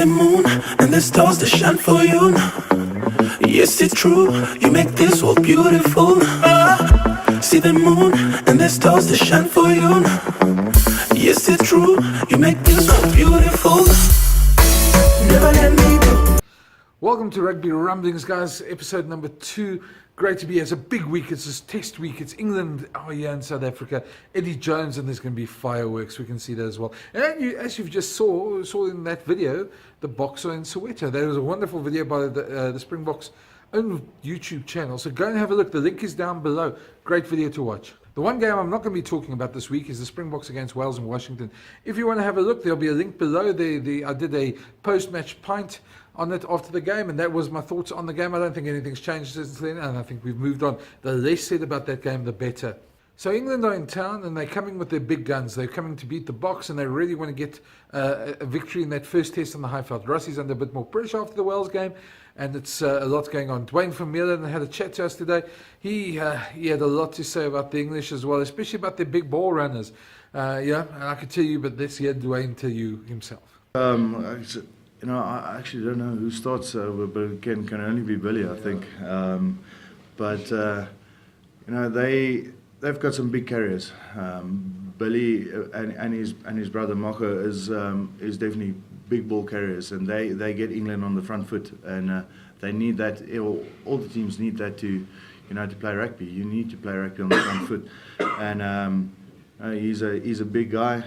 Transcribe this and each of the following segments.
the moon and the stars that shine for you. Yes, it's true, you make this world beautiful. See the moon and the stars that shine for you. Yes, it's true, you make this world beautiful. Never let me go. Welcome to Rugby Rumblings, guys. Episode number 2. Great to be here. It's a big week. It's this test week. It's England, in South Africa. Eddie Jones, and there's going to be fireworks. We can see that as well. And as you've just saw in that video, the Boxer in Soweto. There was a wonderful video by the Springboks own YouTube channel. So go and have a look. The link is down below. Great video to watch. The one game I'm not going to be talking about this week is the Springboks against Wales in Washington. If you want to have a look, there'll be a link below. I did a post-match pint on it after the game, and that was my thoughts on the game. I don't think anything's changed since then, and I think we've moved on. The less said about that game, the better. So England are in town, and they're coming with their big guns. They're coming to beat the Boks, and they really want to get a victory in that first test on the Highveld. Rossi's under a bit more pressure after the Wales game, and it's a lot going on. Duane Vermeulen had a chat to us today. He had a lot to say about the English as well, especially about their big ball runners. And I could tell you, but let's hear Duane tell you himself. I actually don't know who starts, but it can only be Billy, I think. They've got some big carriers. Billy and his brother Moko is definitely big ball carriers, and they get England on the front foot, and they need that. All the teams need that to play rugby. You need to play rugby on the front foot, and he's a big guy.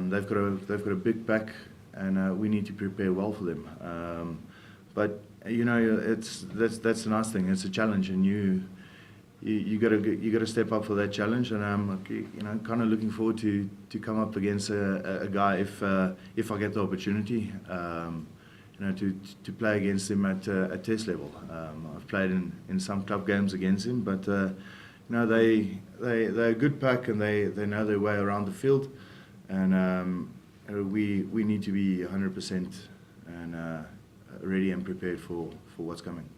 They've got a big pack, and we need to prepare well for them. But that's the nice thing. It's a challenge, and you got to step up for that challenge. And I'm kind of looking forward to come up against a guy if I get the opportunity. To play against him at test level. I've played in some club games against him, but they're a good pack, and they know their way around the field, and we need to be 100% and ready and prepared for what's coming.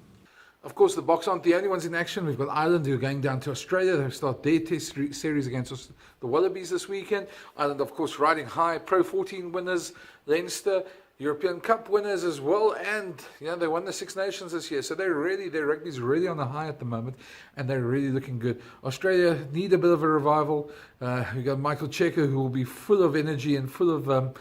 Of course, the Boks aren't the only ones in action. We've got Ireland, who are going down to Australia. They'll start their test series against the Wallabies this weekend. Ireland, of course, riding high. Pro 14 winners, Leinster, European Cup winners as well. And they won the Six Nations this year. So their rugby's really on a high at the moment, and they're really looking good. Australia need a bit of a revival. We've got Michael Cheika, who will be full of energy and full of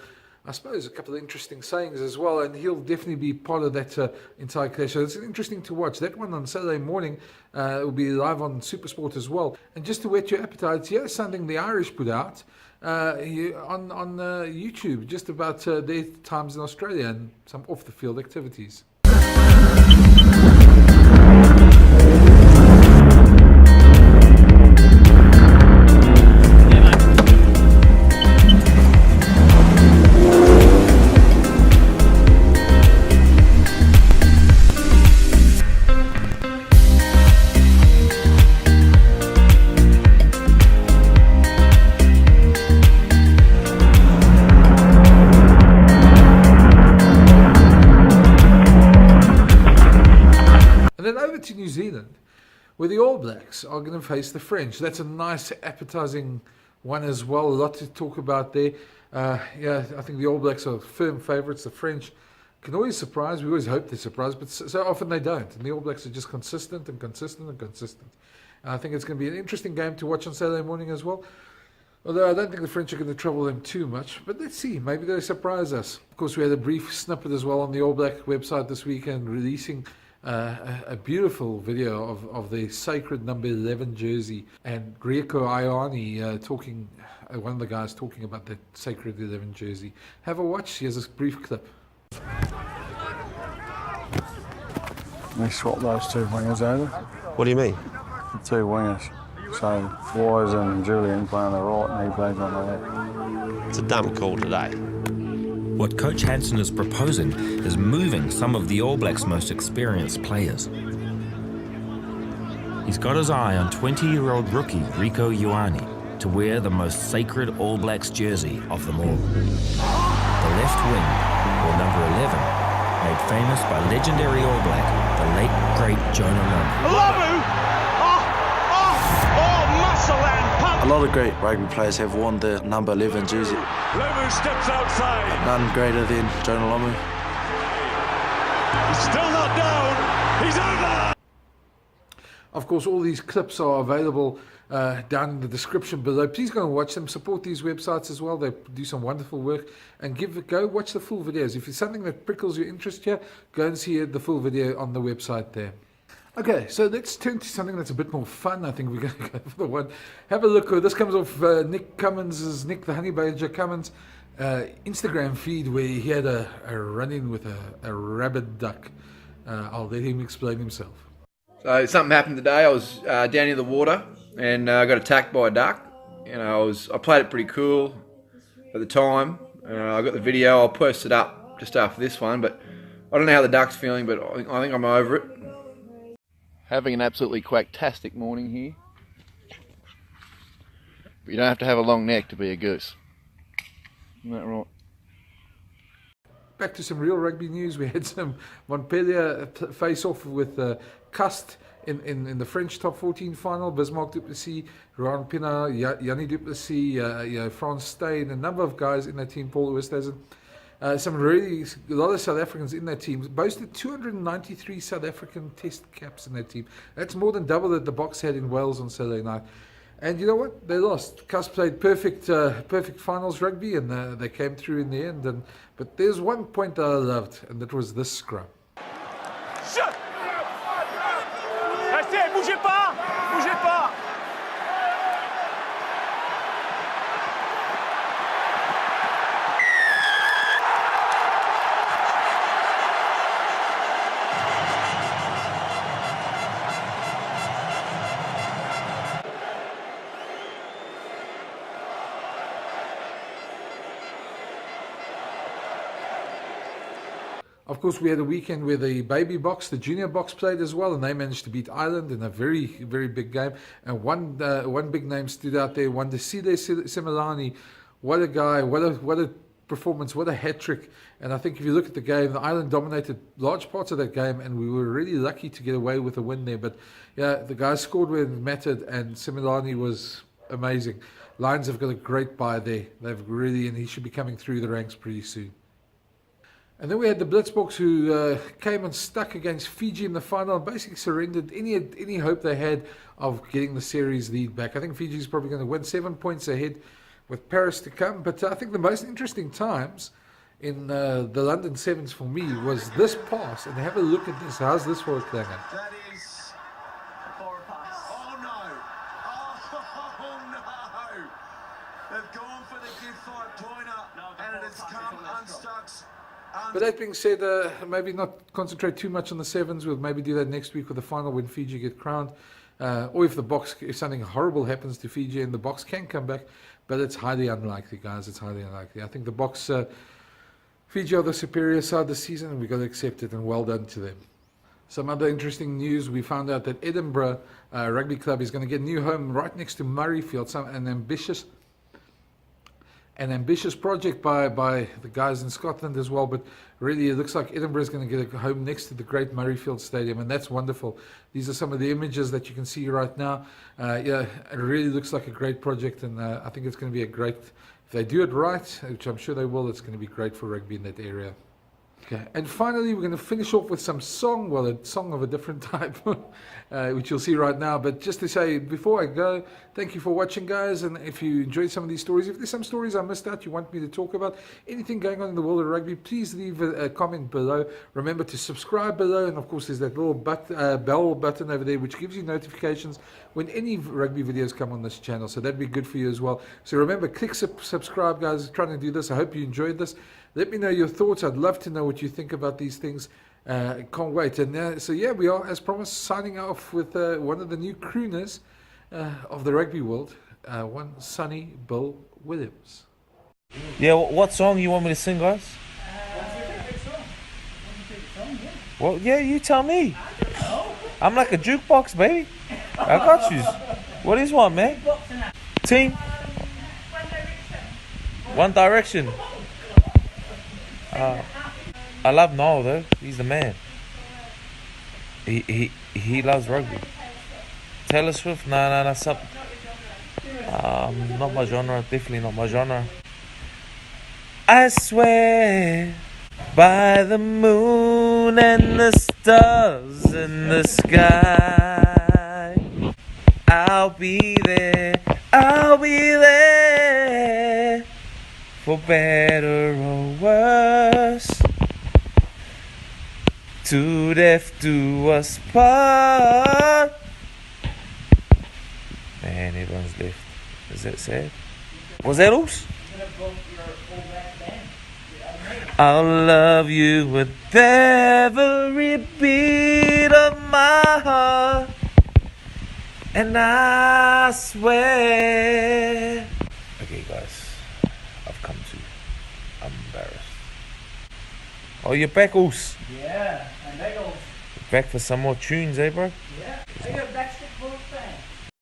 I suppose a couple of interesting sayings as well, and he'll definitely be part of that entire clash. So it's interesting to watch. That one on Saturday morning will be live on SuperSport as well. And just to whet your appetite, here's something the Irish put out on YouTube, just about their times in Australia and some off-the-field activities. To New Zealand, where the All Blacks are going to face the French. That's a nice appetizing one as well. A lot to talk about there. I think the All Blacks are firm favourites. The French can always surprise. We always hope they surprise, but so often they don't. And the All Blacks are just consistent. And I think it's going to be an interesting game to watch on Saturday morning as well. Although I don't think the French are going to trouble them too much. But let's see. Maybe they'll surprise us. Of course, we had a brief snippet as well on the All Black website this weekend, releasing a beautiful video of the sacred number 11 jersey, and Rieko Ioane talking, one of the guys talking about that sacred 11 jersey. Have a watch. Here's a brief clip. They swapped those two wingers over. What do you mean? The two wingers. So Wise and Julian play on the right and he plays on the left. It's a dumb call today. What Coach Hansen is proposing is moving some of the All Blacks' most experienced players. He's got his eye on 20-year-old rookie Rieko Ioane to wear the most sacred All Blacks jersey of them all. The left wing, or number 11, made famous by legendary All Black, the late great Jonah Lomu. Muscle and pump! A lot of great rugby players have worn the number 11 jersey. Lomu steps outside. None greater than Jonah Lomu. still not down. He's over. Of course, all these clips are available down in the description below. Please go and watch them. Support these websites as well. They do some wonderful work. And go watch the full videos. If it's something that prickles your interest here, go and see the full video on the website there. Okay, so let's turn to something that's a bit more fun. I think we're going to go for the one. Have a look. This comes off Nic Cummins' Nic the Honey Badger Cummins Instagram feed, where he had a run-in with a rabid duck. I'll let him explain himself. So something happened today. I was down near the water and I got attacked by a duck. You know, I played it pretty cool at the time. I got the video. I'll post it up just after this one. But I don't know how the duck's feeling, but I think I'm over it. Having an absolutely quacktastic morning here. But you don't have to have a long neck to be a goose. Isn't that right? Back to some real rugby news. We had some Montpellier face-off with Cust in the French top 14 final. Bismarck du Plessis, Rohan Pienaar, Yanni du Plessis, Frans Steyn, a number of guys in that team, Paul Oosthuizen. A lot of South Africans in that team. Boasted 293 South African test caps in that team. That's more than double that the Boks had in Wales on Saturday night. And you know what? They lost. Cus played perfect finals rugby, and they came through in the end. But there's one point that I loved, and that was this scrum. Restez, bougez pas, bougez pas. Of course, we had a weekend where the baby Boks, the junior Boks, played as well, and they managed to beat Ireland in a very, very big game. And one big name stood out there, Wandisile Simelane. What a guy, what a performance, what a hat-trick. And I think if you look at the game, the Ireland dominated large parts of that game, and we were really lucky to get away with a win there. But yeah, the guys scored when it mattered, and Simelane was amazing. Lions have got a great buy there. And he should be coming through the ranks pretty soon. And then we had the Blitzboks, who came and stuck against Fiji in the final and basically surrendered any hope they had of getting the series lead back. I think Fiji's probably going to win 7 points ahead with Paris to come. But I think the most interesting times in the London Sevens for me was this pass. And have a look at this. How's this for a clanger? That is a forward pass. Oh no! Oh no! They've gone for the give 5-pointer, and it has come unstuck. But that being said, maybe not concentrate too much on the sevens. We'll maybe do that next week with the final when Fiji get crowned. Or if something horrible happens to Fiji and the Boks can come back. But it's highly unlikely, guys. It's highly unlikely. I think the Boks, Fiji are the superior side this season, and we've got to accept it, and well done to them. Some other interesting news. We found out that Edinburgh Rugby Club is going to get a new home right next to Murrayfield. An ambitious project by the guys in Scotland as well, but really it looks like Edinburgh is going to get a home next to the great Murrayfield Stadium, and that's wonderful. These are some of the images that you can see right now. Yeah, it really looks like a great project, and I think it's going to be if they do it right, which I'm sure they will, it's going to be great for rugby in that area. Okay, and finally we're going to finish off with some song, well, a song of a different type, which you'll see right now. But just to say, before I go, thank you for watching, guys, and if you enjoyed some of these stories, if there's some stories I missed out you want me to talk about, anything going on in the world of rugby, please leave a comment below. Remember to subscribe below, and of course there's that little bell button over there which gives you notifications when any rugby videos come on this channel, so that'd be good for you as well. So remember, click subscribe, guys. Trying to do this. I hope you enjoyed this. Let me know your thoughts. I'd love to know what you think about these things. Can't wait. And so yeah, we are, as promised, signing off with one of the new crooners of the rugby world, one Sonny Bill Williams. Yeah, what song you want me to sing, guys? Well, yeah, you tell me. I'm like a jukebox, baby. I got you. What is one, man? Team? One Direction. I love Noel though. He's the man. He loves rugby. Taylor Swift? Nah, something. Not my genre. Definitely not my genre. I swear by the moon moon and the stars in the sky. I'll be there, for better or worse. To death do us part. Man, everyone's left. Is that sad? Was that all? I'll love you with every beat of my heart, and I swear. Okay, guys, I've come to. I'm embarrassed. Oh, you're back, Oos. Yeah, I'm back. Back for some more tunes, eh, bro? Yeah, I got backstage.